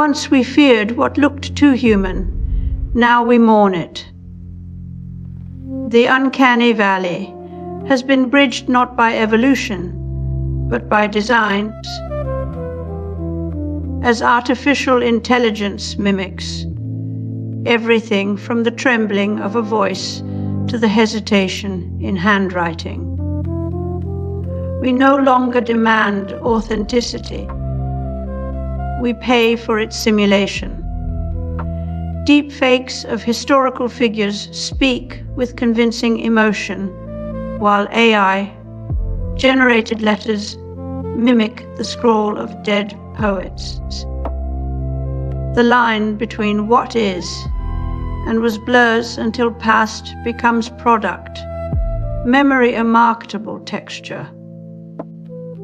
Once we feared what looked too human, now we mourn it. The uncanny valley has been bridged not by evolution, but by designs. As artificial intelligence mimics everything from the trembling of a voice to the hesitation in handwriting. We no longer demand authenticity. We pay for its simulation. Deepfakes of historical figures speak with convincing emotion, while AI-generated letters mimic the scrawl of dead poets. The line between what is and was blurs until past becomes product, memory a marketable texture.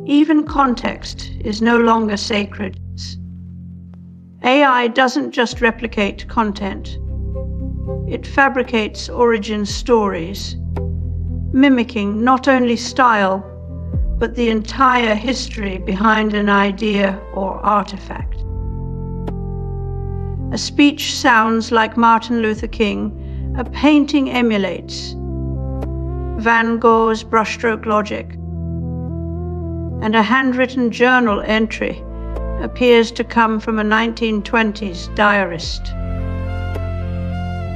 Even context is no longer sacred. AI doesn't just replicate content. It fabricates origin stories, mimicking not only style, but the entire history behind an idea or artifact. A speech sounds like Martin Luther King, a painting emulates Van Gogh's brushstroke logic, and a handwritten journal entry appears to come from a 1920s diarist.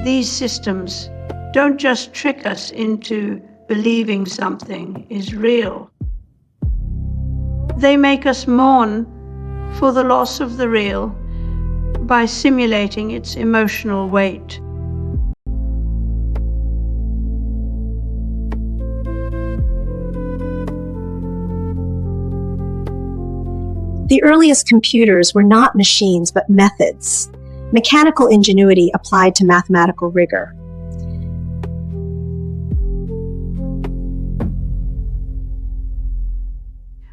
These systems don't just trick us into believing something is real. They make us mourn for the loss of the real by simulating its emotional weight. The earliest computers were not machines, but methods, mechanical ingenuity applied to mathematical rigor.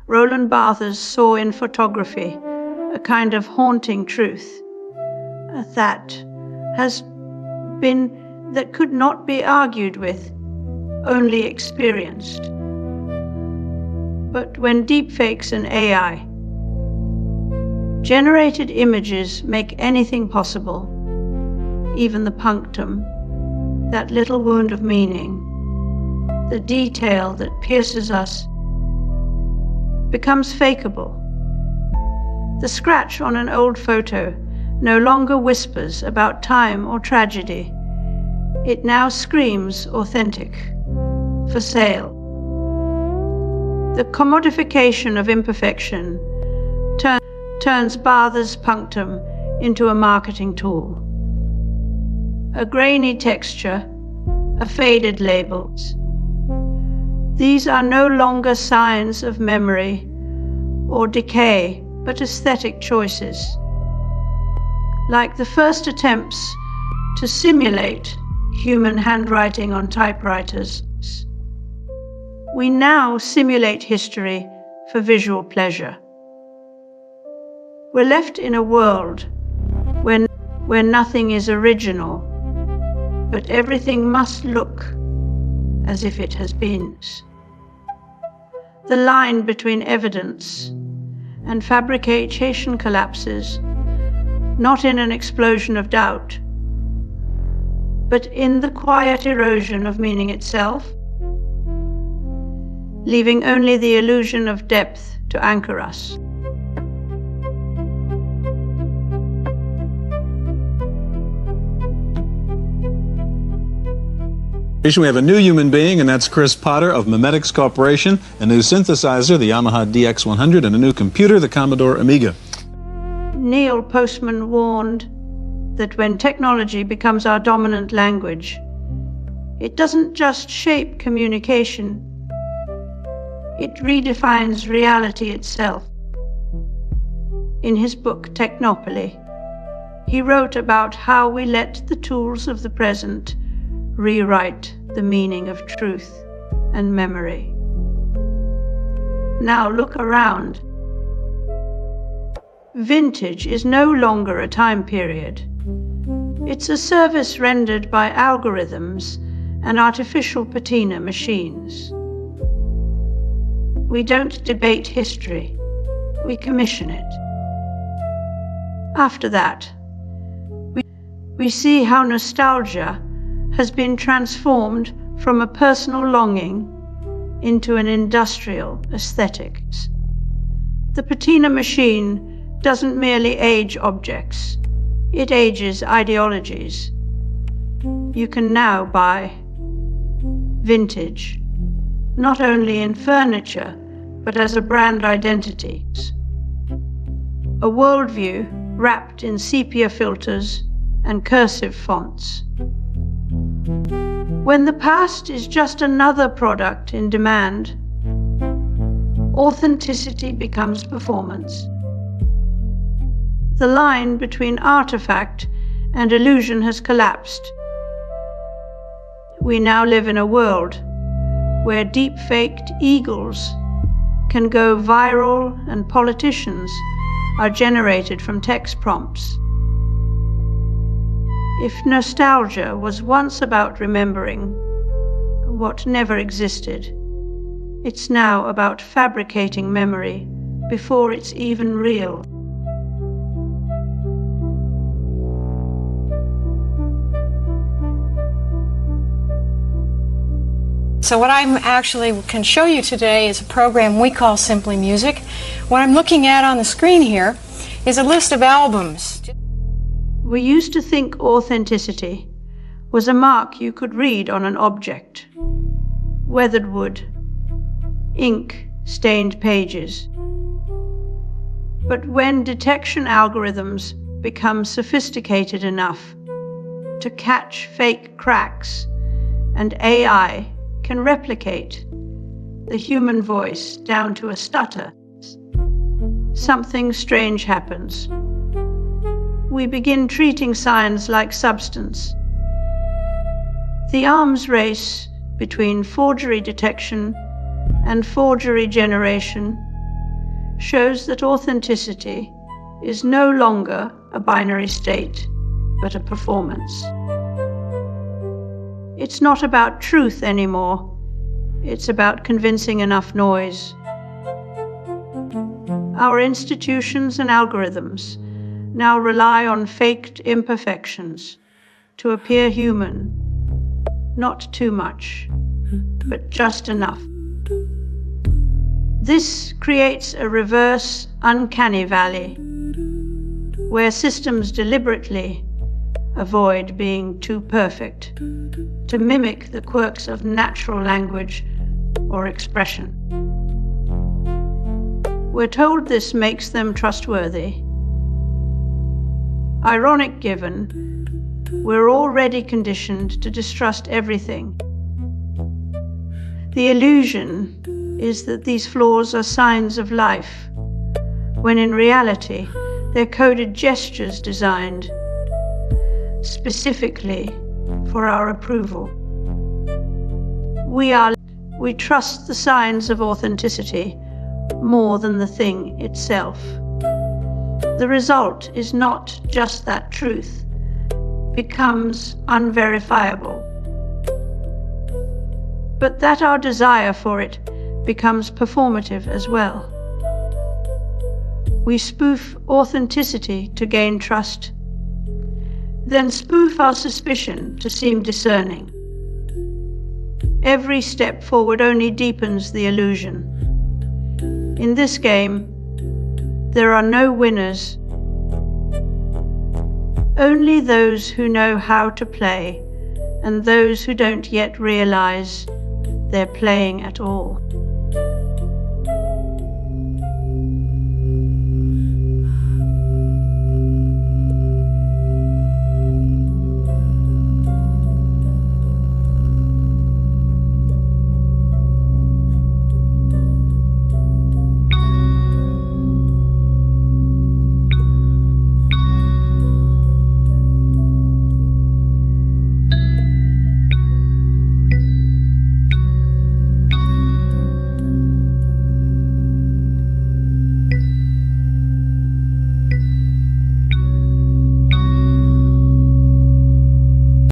Roland Barthes saw in photography a kind of haunting truth, that could not be argued with, only experienced. But when deepfakes and AI generated images make anything possible, even the punctum, that little wound of meaning, the detail that pierces us, becomes fakeable. The scratch on an old photo no longer whispers about time or tragedy. It now screams authentic, for sale. The commodification of imperfection turns Barthes' punctum into a marketing tool. A grainy texture, a faded labels. These are no longer signs of memory or decay, but aesthetic choices. Like the first attempts to simulate human handwriting on typewriters, we now simulate history for visual pleasure. We're left in a world where nothing is original, but everything must look as if it has been. The line between evidence and fabrication collapses, not in an explosion of doubt, but in the quiet erosion of meaning itself, leaving only the illusion of depth to anchor us. We have a new human being, and that's Chris Potter of Memetics Corporation, a new synthesizer, the Yamaha DX100, and a new computer, the Commodore Amiga. Neil Postman warned that when technology becomes our dominant language, it doesn't just shape communication, it redefines reality itself. In his book, Technopoly, he wrote about how we let the tools of the present rewrite the meaning of truth and memory. Now look around. Vintage is no longer a time period. It's a service rendered by algorithms and artificial patina machines. We don't debate history, we commission it. After that, we see how nostalgia has been transformed from a personal longing into an industrial aesthetic. The Patina machine doesn't merely age objects, it ages ideologies. You can now buy vintage, not only in furniture, but as a brand identity. A worldview wrapped in sepia filters and cursive fonts. When the past is just another product in demand, authenticity becomes performance. The line between artifact and illusion has collapsed. We now live in a world where deep-faked eagles can go viral and politicians are generated from text prompts. If nostalgia was once about remembering what never existed, it's now about fabricating memory before it's even real. So what I actually can show you today is a program we call Simply Music. What I'm looking at on the screen here is a list of albums. We used to think authenticity was a mark you could read on an object. Weathered wood, ink, stained pages. But when detection algorithms become sophisticated enough to catch fake cracks, and AI can replicate the human voice down to a stutter, something strange happens. We begin treating science like substance. The arms race between forgery detection and forgery generation shows that authenticity is no longer a binary state, but a performance. It's not about truth anymore. It's about convincing enough noise. Our institutions and algorithms now rely on faked imperfections to appear human. Not too much, but just enough. This creates a reverse uncanny valley, where systems deliberately avoid being too perfect to mimic the quirks of natural language or expression. We're told this makes them trustworthy. Ironic given, we're already conditioned to distrust everything. The illusion is that these flaws are signs of life, when in reality they're coded gestures designed specifically for our approval. We trust the signs of authenticity more than the thing itself. The result is not just that truth becomes unverifiable, but that our desire for it becomes performative as well. We spoof authenticity to gain trust, then spoof our suspicion to seem discerning. Every step forward only deepens the illusion. In this game, there are no winners, only those who know how to play and those who don't yet realize they're playing at all.